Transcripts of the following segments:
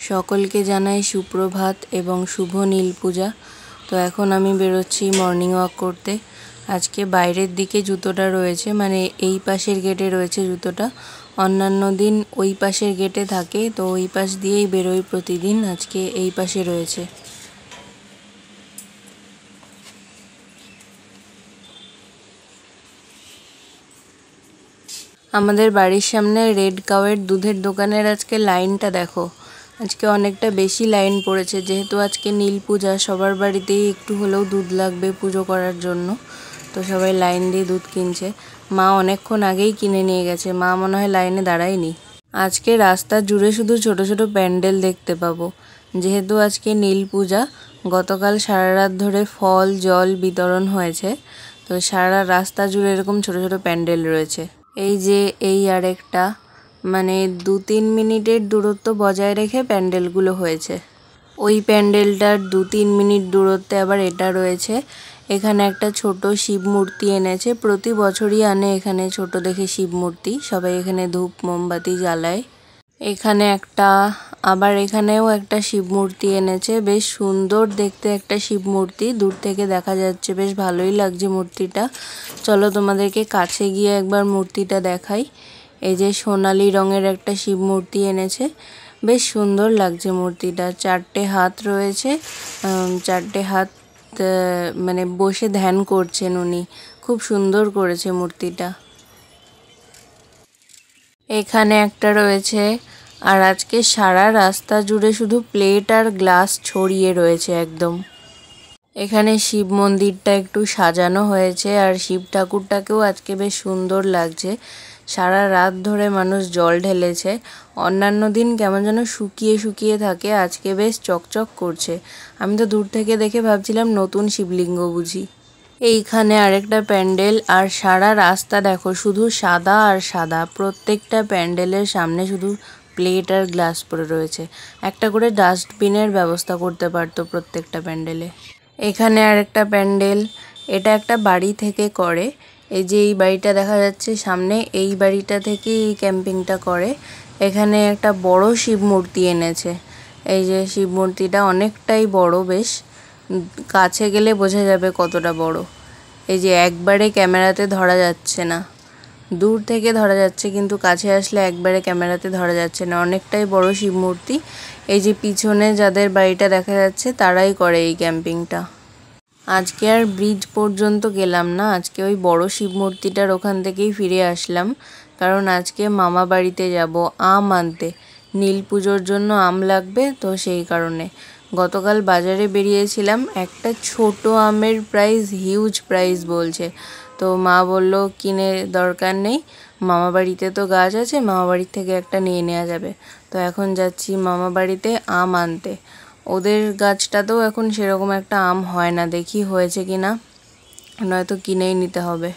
সকলকে জানাই সুপ্রভাত এবং শুভ নীল পূজা। তো এখন আমি বেরোচ্ছি মর্নিং ওয়াক করতে। আজকে বাইরের দিকে জুতোটা রয়েছে, মানে এই পাশের গেটে রয়েছে জুতোটা। অন্যান্য দিন ওই পাশের গেটে থাকে, তো ওই পাশ দিয়েই বেরোই প্রতিদিন। আজকে এই পাশে রয়েছে। আমাদের বাড়ির সামনে রেড কাউয়ের দুধের দোকানের আজকে লাইনটা দেখো। আজকে অনেকটা বেশি লাইন পড়েছে, যেহেতু আজকে নীল পূজা, সবার বাড়িতেই একটু হলেও দুধ লাগবে পুজো করার জন্য। তো সবাই লাইন দিয়ে দুধ কিনছে। মা অনেকক্ষণ আগেই কিনে নিয়ে গেছে, মা মনে হয় লাইনে দাঁড়ায়নি। আজকে রাস্তা জুড়ে শুধু ছোট ছোট প্যান্ডেল দেখতে পাবো, যেহেতু আজকে নীল পূজা। গতকাল সারা রাত ধরে ফল জল বিতরণ হয়েছে, তো সারা রাস্তা জুড়ে এরকম ছোট ছোট প্যান্ডেল রয়েছে। এই যে এই আরেকটা, মানে 2-3 মিনিটের দূরত্ব বজায় রেখে প্যান্ডেলগুলো হয়েছে। ওই প্যান্ডেলটার 2-3 মিনিট দূরত্বে আবার এটা রয়েছে। এখানে একটা ছোট শিব মূর্তি এনেছে, প্রতি বছরই আনে এখানে ছোট দেখে শিব মূর্তি। সবাই এখানে ধূপ মোমবাতি জ্বালায়। এখানে একটা, আবার এখানেও একটা শিব মূর্তি এনেছে, বেশ সুন্দর দেখতে একটা শিব মূর্তি। দূর থেকে দেখা যাচ্ছে, বেশ ভালোই লাগছে মূর্তিটা। চলো তোমাদেরকে কাছে গিয়ে একবার মূর্তিটা দেখাই। এই যে সোনালি রঙের একটা শিব মূর্তি এনেছে, বেশ সুন্দর লাগছে মূর্তিটা। 4টে হাত রয়েছে, 4টে হাত, মানে বসে ধ্যান করছেন উনি। খুব সুন্দর করেছে মূর্তিটা। এখানে একটা রয়েছে। আর আজকে সারা রাস্তা জুড়ে শুধু প্লেট আর গ্লাস ছড়িয়ে রয়েছে একদম। এখানে শিব মন্দিরটা একটু সাজানো হয়েছে, আর শিব ঠাকুরটাকেও আজকে বেশ সুন্দর লাগছে। সারা রাত ধরে মানুষ জল ঢেলেছে। অন্যান্য দিন কেমন যেন শুকিয়ে শুকিয়ে থাকে, আজকে বেশ চকচক করছে। আমি তো দূর থেকে দেখে ভাবছিলাম নতুন শিবলিঙ্গ বুঝি। এইখানে আরেকটা প্যান্ডেল, আর সারা রাস্তা দেখো শুধু সাদা আর সাদা। প্রত্যেকটা প্যান্ডেলের সামনে শুধু প্লেট আর গ্লাস পড়ে রয়েছে। একটা করে ডাস্টবিনের ব্যবস্থা করতে পারতো প্রত্যেকটা প্যান্ডেলে। এখানে আরেকটা প্যান্ডেল, এটা একটা বাড়ি থেকে করে। এই যে এই বাড়িটা দেখা যাচ্ছে সামনে, এই বাড়িটা থেকেই এই ক্যাম্পিংটা করে। এখানে একটা বড় শিব মূর্তি এনেছে। এই যে শিব মূর্তিটা অনেকটাই বড়, বেশ কাছে গেলে বোঝা যাবে কতটা বড়। এই যে একবারে ক্যামেরাতে ধরা যাচ্ছে না, দূর থেকে ধরা যাচ্ছে, কিন্তু কাছে আসলে একবারে ক্যামেরাতে ধরা যাচ্ছে না। অনেকটাই বড় শিব মূর্তি। এই যে পিছনে যাদের বাড়িটা দেখা যাচ্ছে তারাই করে এই ক্যাম্পিংটা। আজকে আর ব্রিজ পর্যন্ত গেলাম না, আজকে ওই বড় শিব মূর্তিটার ওখান থেকেই ফিরে আসলাম। কারণ আজকে মামা বাড়িতে যাব আম আনতে। নীল পুজোর জন্য আম লাগবে, তো সেই কারণে গতকাল বাজারে বেরিয়েছিলাম। একটা ছোট আমের প্রাইস হিউজ প্রাইস বলছে, তো মা বলল কিনে দরকার নেই, মামা বাড়িতে তো গাছ আছে, মামা বাড়ির থেকে একটা নিয়ে নেওয়া যাবে। তো এখন যাচ্ছি মামা বাড়িতে আম আনতে। ওদের গাছটাতেও এখন সেরকম একটা আম হয় না, দেখি হয়েছে কি না, নয়তো কিনেই নিতে হবে।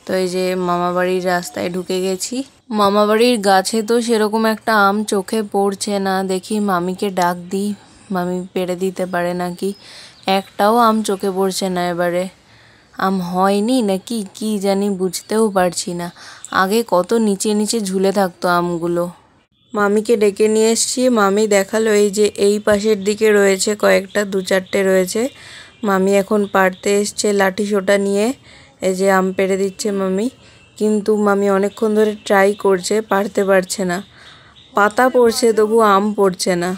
তো এই যে মামা বাড়ির রাস্তায় ঢুকে গেছি। মামা বাড়ির গাছে তো সেরকম একটা আম চোখে পড়ছে না, দেখি মামিকে ডাক দিই, মামি পেড়ে দিতে পারে নাকি। একটাও আম চোখে পড়ছে না এবারে। আম হয়নি নাকি কি জানি, বুঝতেও পারছি না। আগে কত নিচে নিচে ঝুলে থাকতো আমগুলো। মামিকে ডেকে নিয়ে এসছি, মামি দেখালো এই যে এই পাশের দিকে রয়েছে কয়েকটা, 2-4টে রয়েছে। মামি এখন পাড়তে এসছে লাঠি সোটা নিয়ে। এই যে আম পেড়ে দিচ্ছে মামি, কিন্তু মামি অনেকক্ষণ ধরে ট্রাই করছে, পারতে পারছে না। পাতা পড়ছে তবু আম পড়ছে না।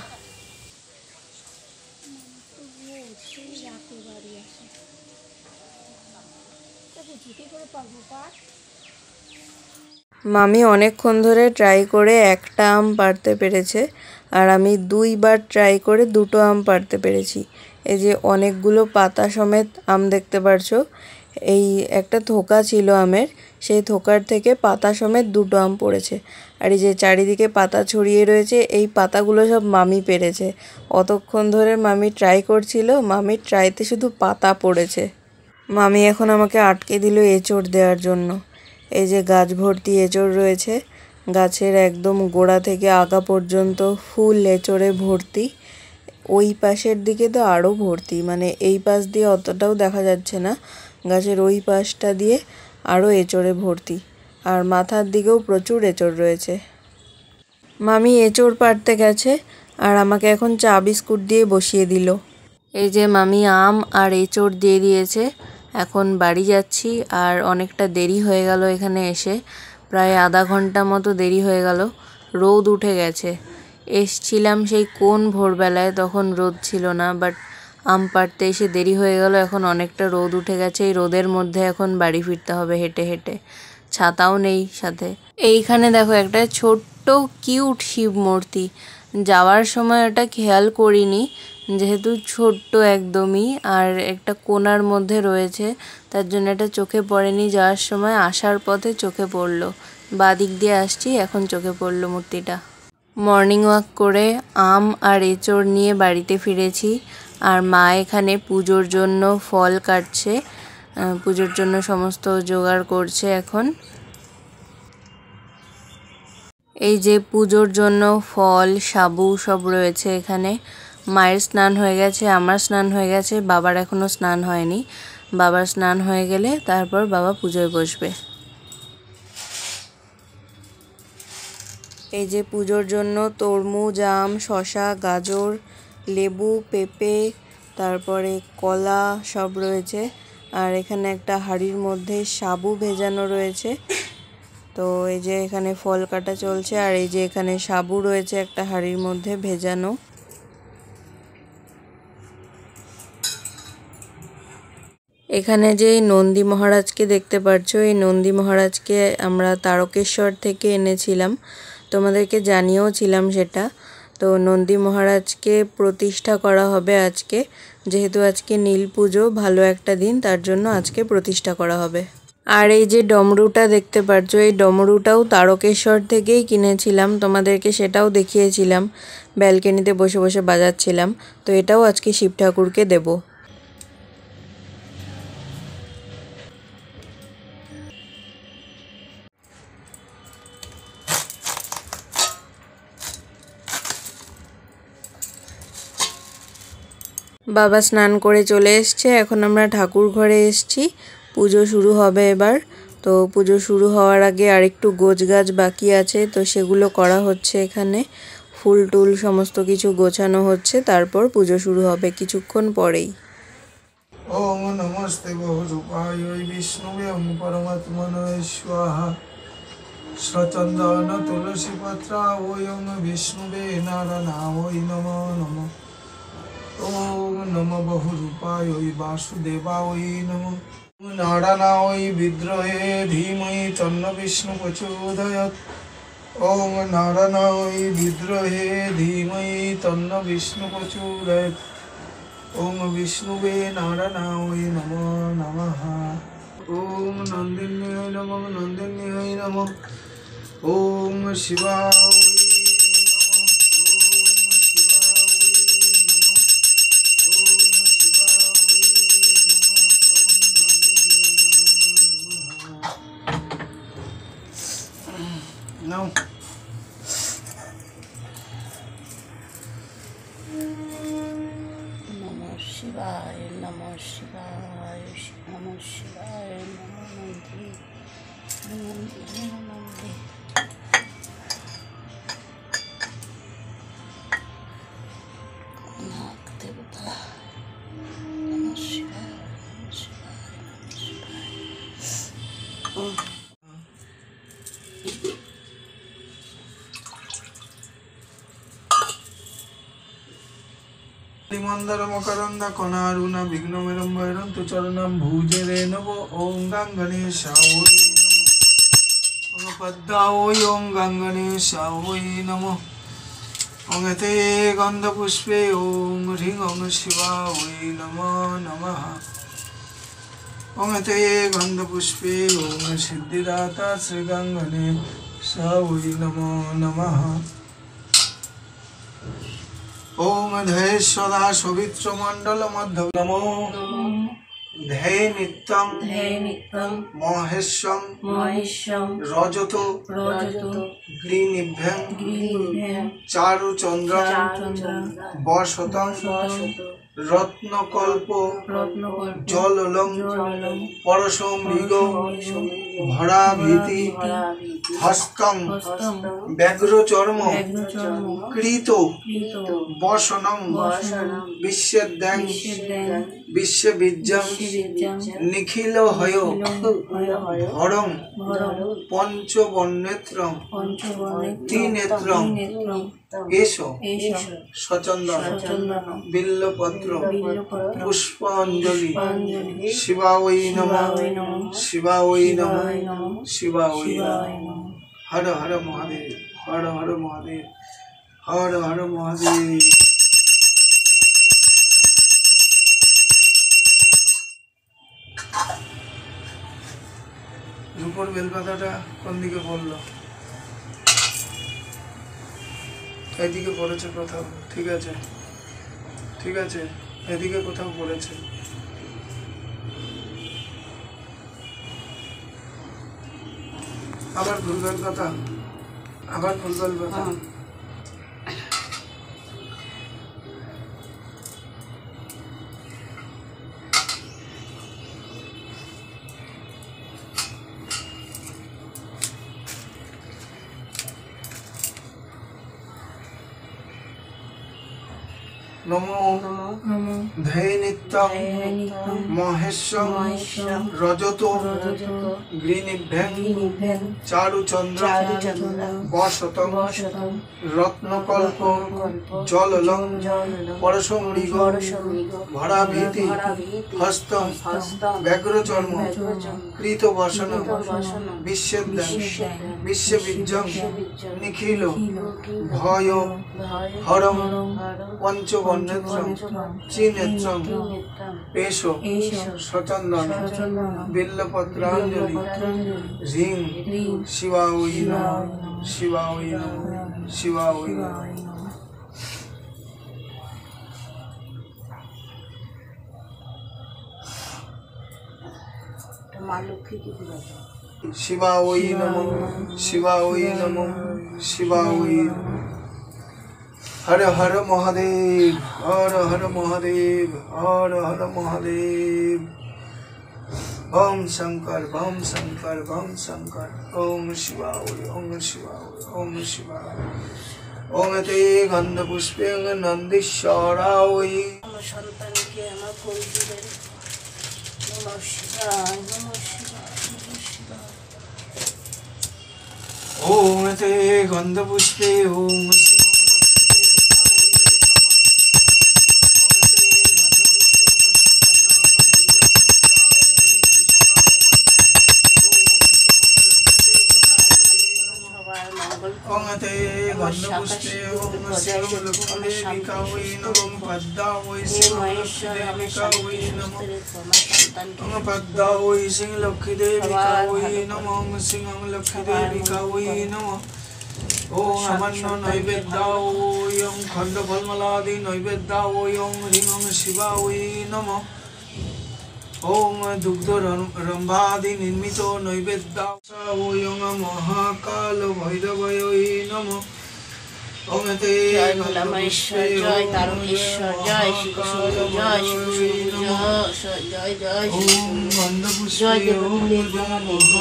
মামি অনেকক্ষণ ধরে ট্রাই করে একটা আম পাড়তে পেরেছে, আর আমি 2বার ট্রাই করে 2টো আম পাড়তে পেরেছি। এই যে অনেকগুলো পাতা সমেত আম দেখতে পারছো। এই একটা থোকা ছিল আমের, সেই থোকার থেকে পাতা সমেত 2টো আম পড়েছে। আর এই যে চারিদিকে পাতা ছড়িয়ে রয়েছে, এই পাতাগুলো সব মামি পেরেছে। অতক্ষণ ধরে মামি ট্রাই করছিল, মামির ট্রাইতে শুধু পাতা পড়েছে। মামি এখন আমাকে আটকে দিল এঁচড় দেওয়ার জন্য। এই যে গাছ ভর্তি এঁচড় রয়েছে, গাছের একদম গোড়া থেকে আগা পর্যন্ত ফুল এঁচড়ে ভর্তি। ওই পাশের দিকে তো আরও ভর্তি, মানে এই পাশ দিয়ে অতটাও দেখা যাচ্ছে না, গাছের ওই পাশটা দিয়ে আরও এঁচড়ে ভর্তি। আর মাথার দিকেও প্রচুর এঁচড় রয়েছে। মামি এঁচড় পাড়তে গেছে, আর আমাকে এখন চা বিস্কুট দিয়ে বসিয়ে দিল। এই যে মামি আম আর এঁচড় দিয়ে দিয়েছে। এখন বাড়ি যাচ্ছি, আর অনেকটা দেরি হয়ে গেল এখানে এসে, প্রায় আধা ঘন্টা মতো দেরি হয়ে গেল। রোদ উঠে গেছে। এসছিলাম সেই কোন ভোরবেলায়, তখন রোদ ছিল না, বাট আম পাড়তে এসে দেরি হয়ে গেল। এখন অনেকটা রোদ উঠে গেছে। এই রোদের মধ্যে এখন বাড়ি ফিরতে হবে হেঁটে হেঁটে, ছাতাও নেই সাথে। এইখানে দেখো একটা ছোট্ট কিউট শিব মূর্তি। যাওয়ার সময় ওটা খেয়াল করিনি, যেহেতু ছোট্ট একদমই, আর একটা কোণার মধ্যে রয়েছে, তার জন্য এটা চোখে পড়েনি। যাওয়ার সময় আসার পথে চোখে পড়লো, বাদিক দিয়ে আসছি, এখন চোখে পড়লো মূর্তিটা। মর্নিং ওয়াক করে আম আর এঁচড় নিয়ে বাড়িতে ফিরেছি। আর মা এখানে পুজোর জন্য ফল কাটছে, পুজোর জন্য সমস্ত জোগাড় করছে এখন। এই যে পুজোর জন্য ফল, সাবু সব রয়েছে এখানে। মায়ের স্নান হয়ে গেছে, আমার স্নান হয়ে গেছে, বাবার এখনও স্নান হয়নি। বাবার স্নান হয়ে গেলে তারপর বাবা পুজোয় বসবে। এই যে পুজোর জন্য তরমুজ, আম, শসা, গাজর, লেবু, পেঁপে, তারপরে কলা সব রয়েছে। আর এখানে একটা হাঁড়ির মধ্যে সাবু ভেজানো রয়েছে। তো এই যে এখানে ফল কাটা চলছে, আর এই যে এখানে সাবু রয়েছে একটা হাঁড়ির মধ্যে ভেজানো। এখানে যে নন্দী মহারাজকে দেখতে পাচ্ছ, এই নন্দী মহারাজকে আমরা তারকেশ্বর থেকে এনেছিলাম, তোমাদেরকে জানিয়েও ছিলাম সেটা। তো নন্দী মহারাজকে প্রতিষ্ঠা করা হবে আজকে, যেহেতু আজকে নীল পুজো, ভালো একটা দিন, তার জন্য আজকে প্রতিষ্ঠা করা হবে। আর এই যে ডমরুটা দেখতে পাচ্ছ, এই ডমরুটাও তারকেশ্বর থেকেই কিনেছিলাম, তোমাদেরকে সেটাও দেখিয়েছিলাম, ব্যালকনিতে বসে বসে বাজাচ্ছিলাম। তো এটাও আজকে শিব ঠাকুরকে দেব। বাবা স্নান করে চলে এসছে, এখন আমরা ঠাকুর ঘরে এসছি, পুজো শুরু হবে এবার। তো পুজো শুরু হওয়ার আগে আরেকটু গোছগাছ বাকি আছে, তো সেগুলো করা হচ্ছে এখানে। ফুল টুল সমস্ত কিছু গোছানো হচ্ছে, তারপর পুজো শুরু হবে কিছুক্ষণ পরেই। ওম নমস্তে বহুরূপায় বিষ্ণুবে ওম পরমাত্মনে স্বাহা সচন্দন তুলসী পত্রা ওম বিষ্ণুবে নারায়ণায় নমো নমঃ। ওম নমঃ বহুরূপায় বাসুদেবায় নমঃ। নারায়ণায় বিদ্রোহে ধীমহি তন্ন বিষ্ণু প্রচোদয়াৎ। ওম নারায়ণায় বিদ্রোহে ধীমহি তন্ন বিষ্ণু প্রচোদয়াৎ। ওম বিষ্ণুবে নারায়ণায় নমো নমঃ। ওম নন্দিন্যায় নমঃ নন্দিন্যায় নমঃ। ওম শিবায় নমঃ। ওম শিবায় নমঃ। ওম শিবায় নমঃ। ওম নন্দিন্যায় নমঃ নমঃ। শিবায় নমঃ শিবায় নমঃ শিবায় নমঃ নন্দী নন্দী নন্দী নাগ দেবতা নমঃ শিবায় নমঃ শিবায় নমঃ শিবায়। মন্দর মকরন্দ কণারুণ বিঘ্নমেরম বৈরন্তু চরণম ভুজে রে নব। ওম গঙ্গণেশায় নমঃ। ওম পদ্মায় ওম গঙ্গণেশায় নমঃ। ওম এতে গন্ধ পুষ্পে ওম হ্রিং ওম শিবায় নমো নমঃ। ওম এতে গন্ধ পুষ্পে ওম সিদ্ধিদাতা শ্রী গঙ্গণেশায় নমো নমঃ। ওম ধৈশ্বরা সবিত্র মণ্ডল মধ্য নমো ধ্যে নিত্যং নিত্যং মহেশ্বং মহেশ্বং রজত রজত গ্রীনিভ্যাং গৃহীভ্যাং চারুচন্দ্রং চারুচন্দ্রং বসতং রত্নকল্প রত্নকল্প জললং জললং পরশমৃগ ভরাভীতি হস্তং হস্তং ব্যাঘ্রচর্ম ব্যাঘ্রচর্ম কৃত কৃত বসনং বসনং বিশ্বেদ্যাং বিশ্বদ্যাং বিশ্ববীর্যং বিশ্ববীর্যং নিখিল হয় ভরং ভরং পঞ্চবর্ণেত্রং পঞ্চবর্ণে ত্রিনেত্রং নেত্রং এসো এষ সচন্দন সচন্দন বিল্লপত্র বিল্লপত্র পুষ্পাঞ্জলি পুষ্পাঞ্জলি শিবায় নমঃ শিবায় নমঃ শিবায় নমঃ শিবায় নমঃ শিবায় শিবায় নমঃ নমঃ হর হর মহাদেব হর হর মহাদেব হর হর মহাদেব। রূপর বেলপাতাটা কোন দিকে পড়লো? এদিকে পড়েছে কোথাও, ঠিক আছে ঠিক আছে, এদিকে কোথাও পড়েছে। আবার ফুল বেলপাতা, আবার ফুল বেলপাতা। নমো নমো ধ্যে নিত্যং নিত্যং মহেশ্বং মহেশ্বং রজত রজত গ্রীনিভ্যাং গৃহীভ্যাং চারুচন্দ্র চারুচন্দ্রং বসতং বসতং রত্নকল্প জললং জললং পরশমৃগ পরশমৃগ ভরাভীতি হস্তং ব্যাঘ্রচর্ম কৃত বসন বিশ্বেদ্যাং বিশ্ববীর্যং নিখিল ভয় হরং পঞ্চবর্ণেত্রং ত্রিনেত্রং এসো সচন্দন বিল্লপত্রাঞ্জলি রিং শিবায় নমঃ শিবায় নমঃ শিবায় নমঃ। মা লক্ষ্মী কি দিল? শিবায় নমঃ শিবায় নমঃ শিবায় নমঃ। হর হর মহাদেব হর হর মহাদেব হর হর মহাদেব। ওম শঙ্কর ওম শঙ্কর ওম শঙ্কর ওম শিবায় ওম শিবায় ওম শিবায়। ওম তে গন্ধ পুষ্পে নন্দীশ্বরায়। আমার সন্তানকে আমার ফুল দিলেন। নমঃ শিবায় নমঃ শিবায় নমঃ শিবায়। ওম তে গন্ধ পুষ্পে ওম সবার মঙ্গল ওংতে গন্ধপুষ্পে ওং শিবলক্ষ্মীদেবিকায় নমঃ পদ্মাবৈ শিবলক্ষ্মীদেবিকায় নমঃ ওং পদ্মাবৈ শিবলক্ষ্মীদেবিকায় নমঃ ওং শিবলক্ষ্মীদেবিকায় নমঃ। ওং সামান্য নৈবেদ্যায় ওং খণ্ডফলমালাদি নৈবেদ্যায় ওং হ্রিং ওং শিবায় নমঃ। ওং দুগ্ধ রম্ভাদি নির্মিত নৈবেদ্যায় ওং মহাকাল ভৈরবায় নমঃ। ওং তে জয় ভোলা মহেশ্বর জয় তারকেশ্বর জয় শিবশম্ভু জয় শিবশম্ভু জয় জয় ওং শিবশম্ভু গন্ধপুষ্পে জয় ওং দেবদেব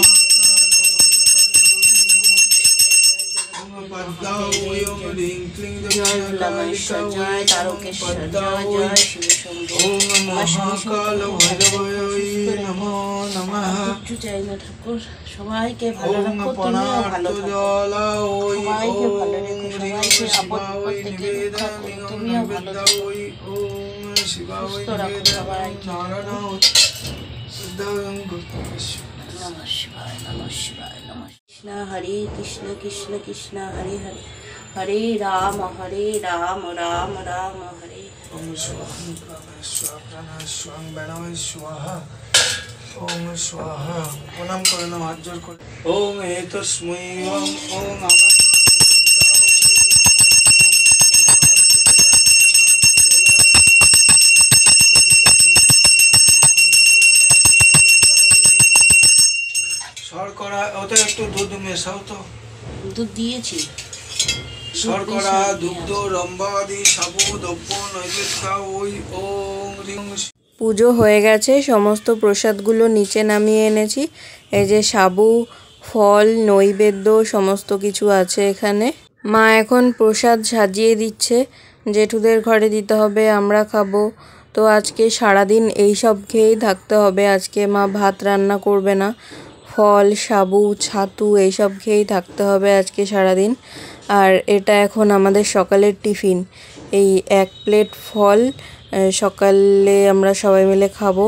পদ্মায় ওং হ্রিং ক্লিং জয় ভোলা মহেশ্বর জয় তারকেশ্বর জয় জয় শিবশম্ভু ওং মহাকাল ভৈরবায় নমো নমঃ। কিচ্ছু চাই না ঠাকুর, সবাইকে ভালো ওং রাখো, তুমিও পনার্ত ভালো থাকো, জলায় সবাইকে ওং ভালো রেখো, হ্রিং সবাইকে আপদ শিবায় বিপদ থেকে রক্ষা করো, নিবেদন তুমিও ভালো থাকো, নৈবেদ্যায় ওং শিবায় সুস্থ রাখো নিবেদন সবাইকে। নারায়ণ সিদ্ধং গুপ্তেশ্বর। নমঃ শিবায় নমঃ শিবায় নমঃ। কৃষ্ণ হরে কৃষ্ণ কৃষ্ণ কৃষ্ণ হরে হরে হরে রাম রাম রাম হরে। ওং স্বাহং প্রাণায় স্বাহং ব্যানায় স্বাহা ওং স্বাহা। প্রণাম করে নাও, হাত জোর করে। ওং এতস্মৈ ওং ওং আমার দুগ্ধ রম্বাদি সাবু দ্রব্য নৈবেদ্যা ওই ওং রিং। পুজো হয়ে গেছে, সমস্ত প্রসাদগুলো নিচে নামিয়ে এনেছি। এই যে সাবু, ফল, নৈবেদ্য সমস্ত কিছু আছে এখানে। মা এখন প্রসাদ সাজিয়ে দিচ্ছে, জেঠুদের ঘরে দিতে হবে, আমরা খাবো। তো আজকে সারাদিন এই সব খেয়েই থাকতে হবে। আজকে মা ভাত রান্না করবে না, ফল, সাবু, ছাতু এইসব খেয়েই থাকতে হবে আজকে সারাদিন। আর এটা এখন আমাদের সকালের টিফিন। এই 1 প্লেট ফল সকালে আমরা সবাই মিলে খাবো।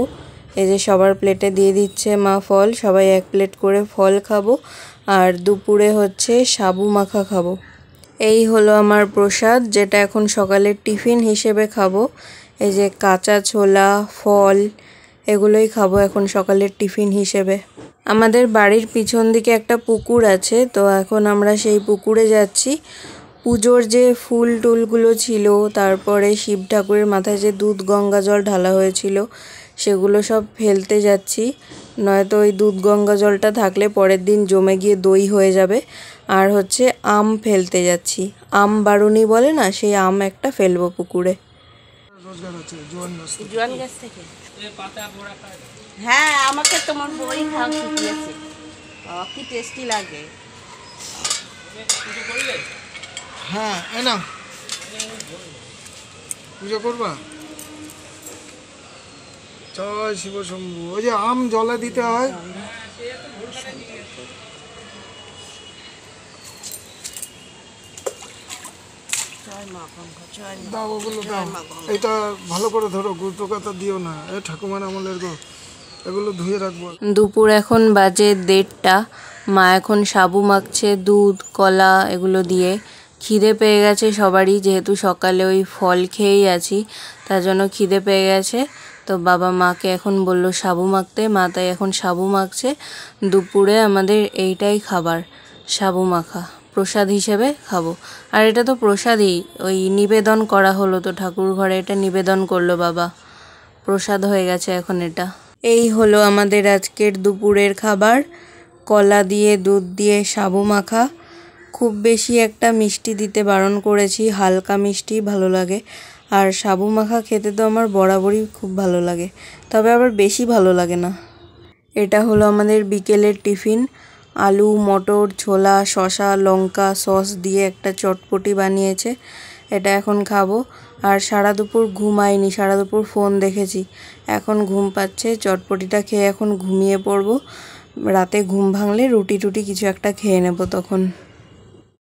এই যে সবার প্লেটে দিয়ে দিচ্ছে মা ফল, সবাই 1 প্লেট করে ফল খাবো। আর দুপুরে হচ্ছে সাবু মাখা খাবো। এই হলো আমার প্রসাদ, যেটা এখন সকালের টিফিন হিসেবে খাবো। এই যে কাঁচা ছোলা, ফল এগুলোই খাবো এখন সকালের টিফিন হিসেবে। আমাদের বাড়ির পিছন দিকে একটা পুকুর আছে, তো এখন আমরা সেই পুকুরে যাচ্ছি। পুজোর যে ফুল টুলগুলো ছিল, তারপরে শিব ঠাকুরের মাথায় যে দুধ গঙ্গা জল ঢালা হয়েছিল, সেগুলো সব ফেলতে যাচ্ছি। নয়তো ওই দুধ গঙ্গা জলটা থাকলে পরের দিন জমে গিয়ে দই হয়ে যাবে। আর হচ্ছে আম ফেলতে যাচ্ছি, আম বারুনি বলে না, সেই আম একটা ফেলবো পুকুরে। রোজগার হচ্ছে জোয়ান গাছ থেকে। হ্যাঁ, আমাকে তোমার বই খাওয়া শিখিয়েছে, কি টেস্টি লাগে। হ্যাঁ, এ না পুজো করবা। জয় শিব শম্ভু। ওই যে আম জলে দিতে হয়। দাও ওগুলো দাও, এটা ভালো করে ধরো, গুরুত্ব কথা দিও না, এ ঠাকুমার আমলের গো, এগুলো ধুয়ে রাখবো। দুপুর এখন বাজে 1:30। মা এখন সাবু মাখছে দুধ, কলা এগুলো দিয়ে। খিদে পেয়ে গেছে সবারই, যেহেতু সকালে ওই ফল খেয়েই আছি, তার জন্য খিদে পেয়ে গেছে। তো বাবা মাকে এখন বললো সাবু মাখতে, মা তাই এখন সাবু মাখছে। দুপুরে আমাদের এইটাই খাবার, সাবু মাখা প্রসাদ হিসেবে খাবো। আর এটা তো প্রসাদই, ওই নিবেদন করা হলো, তো ঠাকুর ঘরে এটা নিবেদন করলো বাবা, প্রসাদ হয়ে গেছে এখন এটা। এই হলো আমাদের আজকের দুপুরের খাবার, কলা দিয়ে দুধ দিয়ে সাবু মাখা। খুব বেশি একটা মিষ্টি দিতে বারণ করেছি, হালকা মিষ্টি ভালো লাগে। আর সাবু মাখা খেতে তো আমার বরাবরই খুব ভালো লাগে, তবে আবার বেশি ভালো লাগে না। এটা হলো আমাদের বিকেলের টিফিন, আলু, মটর, ছোলা, শসা, লঙ্কা সস দিয়ে একটা চটপটি বানিয়েছে, এটা এখন খাবো। আর সারা দুপুর ঘুমাইনি, সারা দুপুর ফোন দেখেছি, এখন ঘুম পাচ্ছে। চটপটিটা খেয়ে এখন ঘুমিয়ে পড়বো। রাতে ঘুম ভাঙলে রুটি টুটি কিছু একটা খেয়ে নেবো তখন।